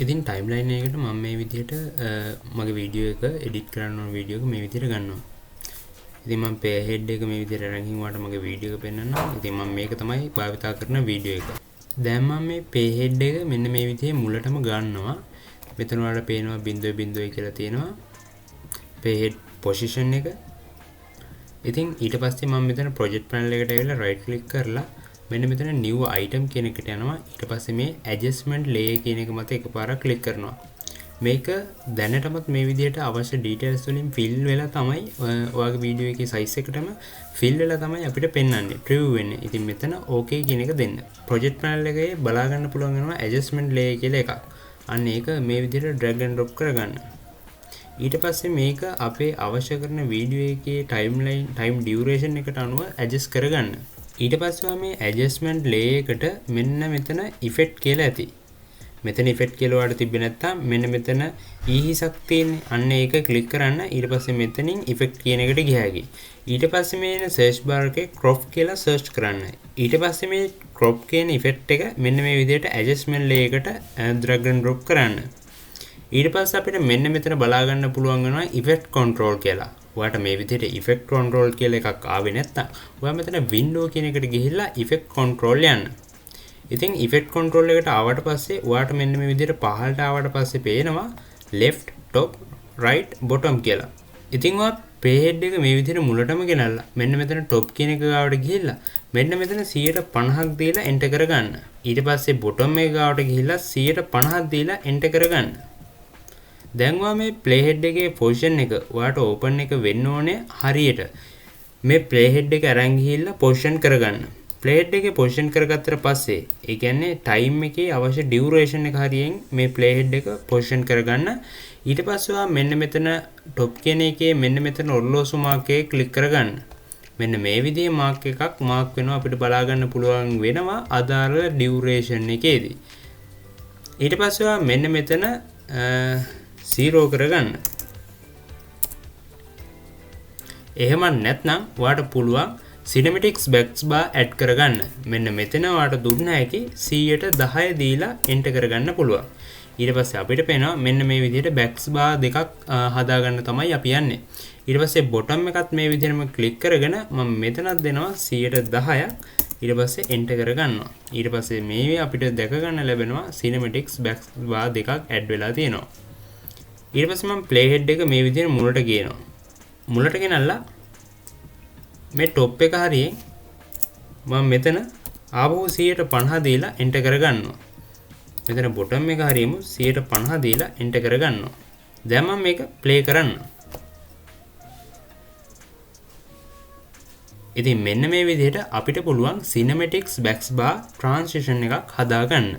ඉතින් ටයිම්ලයින් එකකට මම මේ විදිහට මගේ වීඩියෝ එක එඩිට් කරන්න ඕන වීඩියෝ එක මේ විදිහට ගන්නවා. ඉතින් මම පේ හෙඩ් එක මේ විදිහට අරන් ගිහුවාට මගේ වීඩියෝ එක පෙන්වන්නම්. ඉතින් මම මේක තමයි භාවිතා කරන වීඩියෝ එක. දැන් මම මේ පේ හෙඩ් එක මෙන්න මේ විදිහේ මුලටම ගන්නවා. මෙතන වල පේනවා 0.0 කියලා තියෙනවා. පේ හෙඩ් පොසිෂන් එක. ඉතින් ඊට පස්සේ මම මෙතන ප්‍රොජෙක්ට් පැනල් එකට ඇවිල්ලා රයිට් ක්ලික් කරලා මෙන්න මෙතන new item කියන එකට යනවා. ඊට පස්සේ මේ adjustment layer කියන එක මත එකපාරක් ක්ලික් කරනවා. මේක දැනටමත් මේ විදිහට අවශ්‍ය details වලින් fill වෙලා තමයි ඔයාගේ වීඩියෝ එකේ size එකටම fill වෙලා තමයි අපිට පෙන්වන්නේ preview වෙන්නේ. ඉතින් මෙතන okay කියන එක දෙන්න. project panel එකේ බලා ගන්න පුළුවන් වෙනවා adjustment layer කියලා එකක්. අන්න ඒක මේ විදිහට drag and drop කරගන්න. ඊට පස්සේ මේක අපේ අවශ්‍ය කරන වීඩියෝ එකේ time duration එකට අනුව adjust කරගන්න. ඊට පස්සේ මේ adjustment layer එකට මෙන්න මෙතන effect කියලා ඇති. මෙතන effect කියලා ඔයාලට තිබ්බේ නැත්තම් මෙන්න මෙතන ඊහිසක් තියෙන්නේ. අන්න ඒක ක්ලික් කරන්න. ඊට පස්සේ මෙතනින් effect කියන එකට ගියාගේ. ඊට පස්සේ මේ search bar එකේ crop කියලා search කරන්න. ඊට පස්සේ මේ crop කියන effect එක මෙන්න මේ විදිහට adjustment layer එකට drag and drop කරන්න. ඊට පස්සේ අපිට මෙන්න මෙතන බලා ගන්න පුළුවන් වෙනවා effect control කියලා. ඔයාට මේ විදිහට effect control කියලා එකක් ආවේ නැත්තම් ඔයා මෙතන window කියන එකට ගිහිල්ලා effect control යන්න. ඉතින් effect control එකට ආවට පස්සේ ඔයාට මෙන්න මේ විදිහට පහළට ආවට පස්සේ පේනවා left top right bottom කියලා. ඉතින් ඔයා pay head එක මේ විදිහට මුලටම ගෙනල්ලා මෙන්න මෙතන top කියන එක ගාවට ගිහිල්ලා මෙන්න මෙතන 150ක් දීලා enter කරගන්න. ඊට පස්සේ bottom එක ගාවට ගිහිල්ලා 150ක් දීලා enter කරගන්න. දැන් ඔයා මේ play head එකේ position එක ඔයාට open එක වෙන්න ඕනේ හරියට. මේ play head එක අරන් ගිහිල්ලා position කරගන්න. play head එකේ position කරගත්තට පස්සේ ඒ කියන්නේ time එකේ අවශ්‍ය duration එක හරියෙන් මේ play head එක position කරගන්න. ඊට පස්සේ ඔයා මෙන්න මෙතන top කියන එකේ මෙන්න මෙතන ඔරලෝසු mark එක click කරගන්න. මෙන්න මේ විදිහේ mark එකක් mark වෙනවා අපිට බලා ගන්න පුළුවන් වෙනවා අදාළ duration එකේදී. ඊට පස්සේ ඔයා මෙන්න මෙතන 0 කරගන්න. එහෙම නැත්නම් ඔයාට පුළුවන් cinematics backbar add කරගන්න. මෙන්න මෙතන ඔයාට දුන්න හැකි 110 දීලා enter කරගන්න පුළුවන්. ඊට පස්සේ අපිට පේනවා මෙන්න මේ විදිහට backbar දෙකක් හදාගන්න තමයි අපි යන්නේ. ඊට පස්සේ bottom එකත් මේ විදිහටම click කරගෙන මම මෙතනත් දෙනවා 110ක්. ඊට පස්සේ enter කරගන්නවා. ඊට පස්සේ මේ අපිට දැක ගන්න ලැබෙනවා cinematics backbar දෙකක් add වෙලා තියෙනවා. ඊට පස්සේ මම play head එක මේ විදිහට මුලට ගේනවා. මුලට ගෙනල්ලා මේ top එක හරියෙන් මම මෙතන ආපහු 150 දීලා enter කරගන්නවා. මෙතන bottom එක හරියම 150 දීලා enter කරගන්නවා. දැන් මම මේක play කරන්න. ඉතින් මෙන්න මේ විදිහට අපිට පුළුවන් cinematics backbar transition එකක් හදාගන්න.